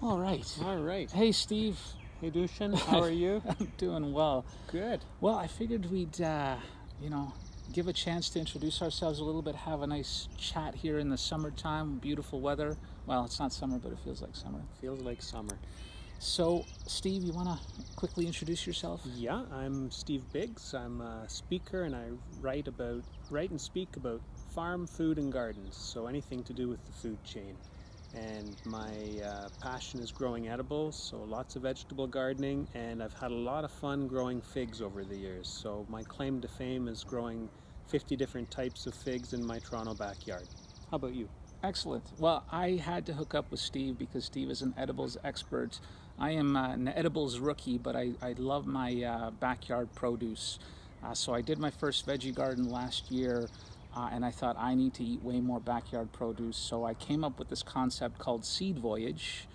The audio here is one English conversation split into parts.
All right. All right. Hey, Steve. Hey, Dushan, how are you? I'm doing well. Good. Well, I figured we'd, give a chance to introduce ourselves a little bit, have a nice chat here in the summertime, beautiful weather. Well, it's not summer, but it feels like summer. Feels like summer. So, Steve, you want to quickly introduce yourself? Yeah, I'm Steve Biggs. I'm a speaker and I write and speak about farm, food, and gardens. So anything to do with the food chain. And my passion is growing edibles, so lots of vegetable gardening, and I've had a lot of fun growing figs over the years. So my claim to fame is growing 50 different types of figs in my Toronto backyard. How about you? Excellent. Well, I had to hook up with Steve because Steve is an edibles expert. I am an edibles rookie, but I love my backyard produce. So I did my first veggie garden last year, and I thought I need to eat way more backyard produce. So I came up with this concept called Seed Voyage,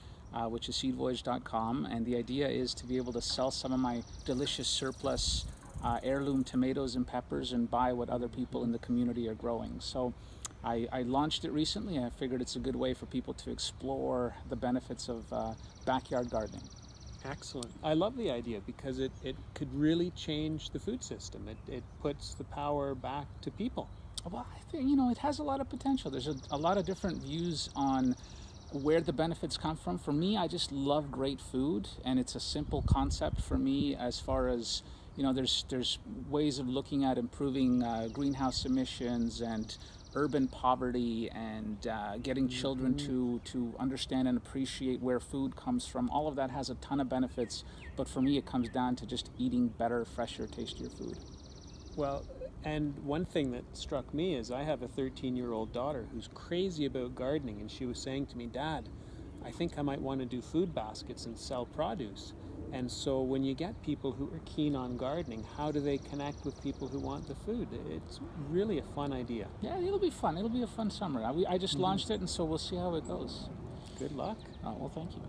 which is seedvoyage.com. And the idea is to be able to sell some of my delicious surplus heirloom tomatoes and peppers and buy what other people in the community are growing. So I launched it recently, and I figured it's a good way for people to explore the benefits of backyard gardening. Excellent. I love the idea because it could really change the food system. It puts the power back to people. Well, I think, it has a lot of potential. There's a lot of different views on where the benefits come from. For me, I just love great food, and it's a simple concept for me as far as, there's ways of looking at improving greenhouse emissions and urban poverty and getting children to understand and appreciate where food comes from. All of that has a ton of benefits, but for me it comes down to just eating better, fresher, tastier food. Well, and one thing that struck me is I have a 13-year-old daughter who's crazy about gardening, and she was saying to me, Dad, I think I might want to do food baskets and sell produce. And so when you get people who are keen on gardening, how do they connect with people who want the food? It's really a fun idea. Yeah, it'll be fun. It'll be a fun summer. I just launched it, and so we'll see how it goes. Good luck. Well, thank you.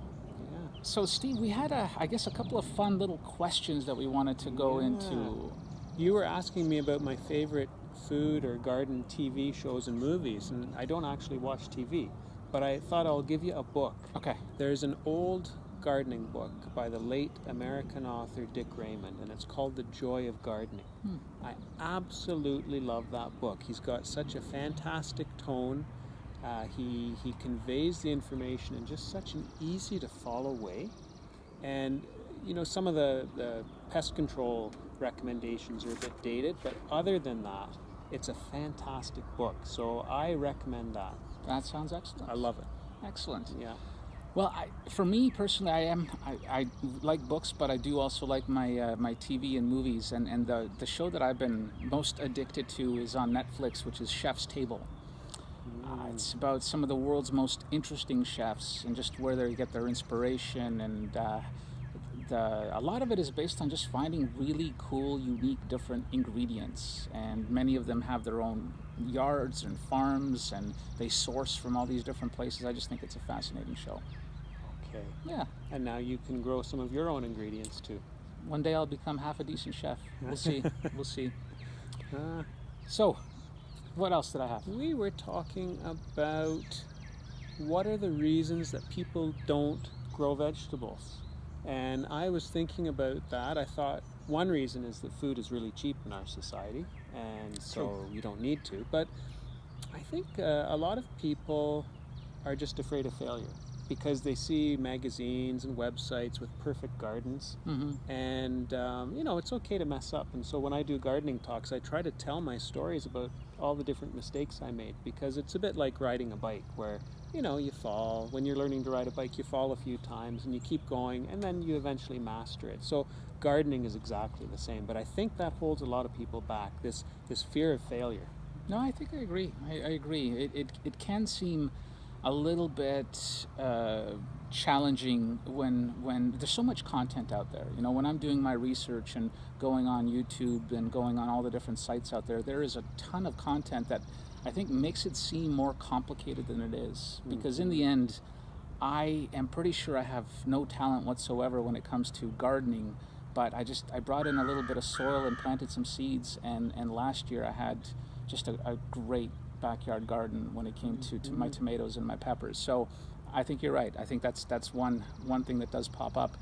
Yeah. So, Steve, we had, a couple of fun little questions that we wanted to go into. You were asking me about my favorite food or garden TV shows and movies, and I don't actually watch TV, but I thought I'll give you a book. Okay. There's an old gardening book by the late American author Dick Raymond, and it's called The Joy of Gardening. I absolutely love that book. He's got such a fantastic tone. He conveys the information in just such an easy to follow way. And some of the pest control recommendations are a bit dated, but other than that, it's a fantastic book. So I recommend that. That sounds excellent. I love it. Excellent. Yeah. Well, for me personally, I like books, but I do also like my my TV and movies. And the show that I've been most addicted to is on Netflix, which is Chef's Table. It's about some of the world's most interesting chefs and just where they get their inspiration, and a lot of it is based on just finding really cool, unique, different ingredients. And many of them have their own yards and farms, and they source from all these different places. I just think it's a fascinating show. Okay. Yeah. And now you can grow some of your own ingredients too. One day I'll become half a decent chef. We'll see. We'll see. Uh, So, what else did I have? we were talking about what are the reasons that people don't grow vegetables. And I was thinking about that. I thought one reason is that food is really cheap in our society, and so you don't need to. But I think a lot of people are just afraid of failure because they see magazines and websites with perfect gardens. And it's okay to mess up. And so when I do gardening talks, I try to tell my stories about all the different mistakes I made, because it's a bit like riding a bike where you fall. When you're learning to ride a bike, you fall a few times and you keep going, and then you eventually master it. So gardening is exactly the same, but I think that holds a lot of people back, this fear of failure. No, I think I agree. I agree. It can seem a little bit challenging when there's so much content out there. When I'm doing my research and going on YouTube and going on all the different sites out there, there is a ton of content that I think makes it seem more complicated than it is. Because in the end, I am pretty sure I have no talent whatsoever when it comes to gardening, but I brought in a little bit of soil and planted some seeds, and last year I had just a great backyard garden when it came to my tomatoes and my peppers. So I think you're right. I think that's one thing that does pop up.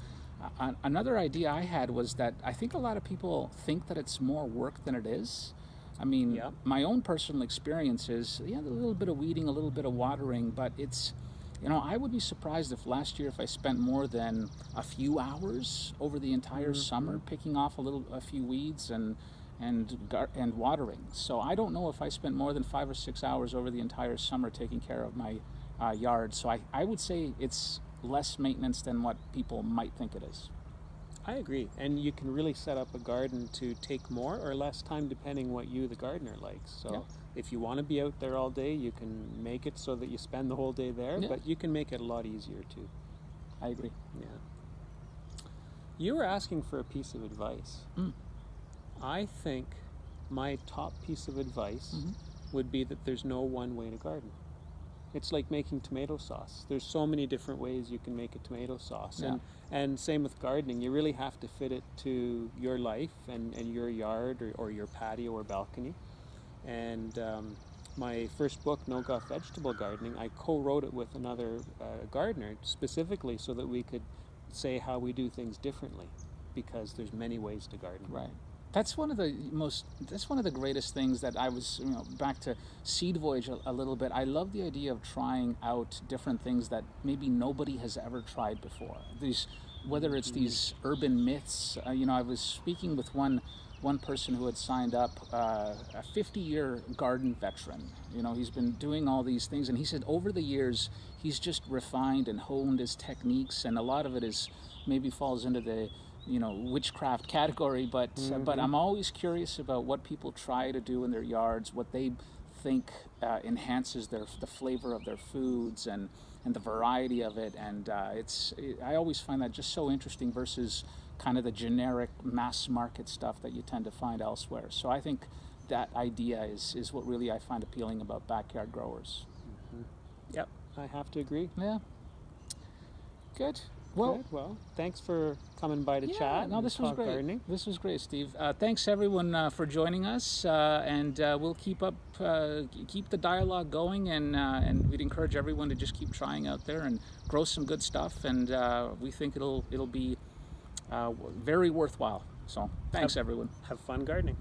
Another idea I had was that I think a lot of people think that it's more work than it is. I mean, Yeah. my own personal experience is, yeah, a little bit of weeding, a little bit of watering, but it's, I would be surprised if last year if I spent more than a few hours over the entire Mm-hmm. summer picking off a few weeds and watering. So I don't know if I spent more than 5 or 6 hours over the entire summer taking care of my yard. So I would say it's less maintenance than what people might think it is. I agree. And you can really set up a garden to take more or less time depending what you, the gardener, likes. Yeah, So if you want to be out there all day, you can make it so that you spend the whole day there, yeah, but you can make it a lot easier too. I agree. Yeah. You were asking for a piece of advice. Mm. I think my top piece of advice Mm-hmm. would be that there's no one way to garden. It's like making tomato sauce. There's so many different ways you can make a tomato sauce. Yeah. And same with gardening. You really have to fit it to your life and your yard or your patio or balcony. And my first book, No Guff Vegetable Gardening, I co-wrote it with another gardener specifically so that we could say how we do things differently because there's many ways to garden. Right. That's one of the greatest things that I was, back to Seed Voyage a little bit. I love the idea of trying out different things that maybe nobody has ever tried before. Whether it's these urban myths. I was speaking with one person who had signed up, a 50-year garden veteran. He's been doing all these things, and he said over the years he's just refined and honed his techniques, and a lot of it is maybe falls into the witchcraft category, but I'm always curious about what people try to do in their yards, what they think enhances the flavor of their foods and the variety of it, and I always find that just so interesting versus kind of the generic mass market stuff that you tend to find elsewhere. So I think that idea is what really I find appealing about backyard growers. Mm-hmm. Yep, I have to agree. Yeah. Good. Well, Good. Well, thanks for coming by to yeah, chat. no, And this was talk great. gardening. This was great, Steve. Thanks everyone for joining us, and we'll keep the dialogue going, and we'd encourage everyone to just keep trying out there and grow some good stuff, and we think it'll be very worthwhile. So thanks everyone. Have fun gardening.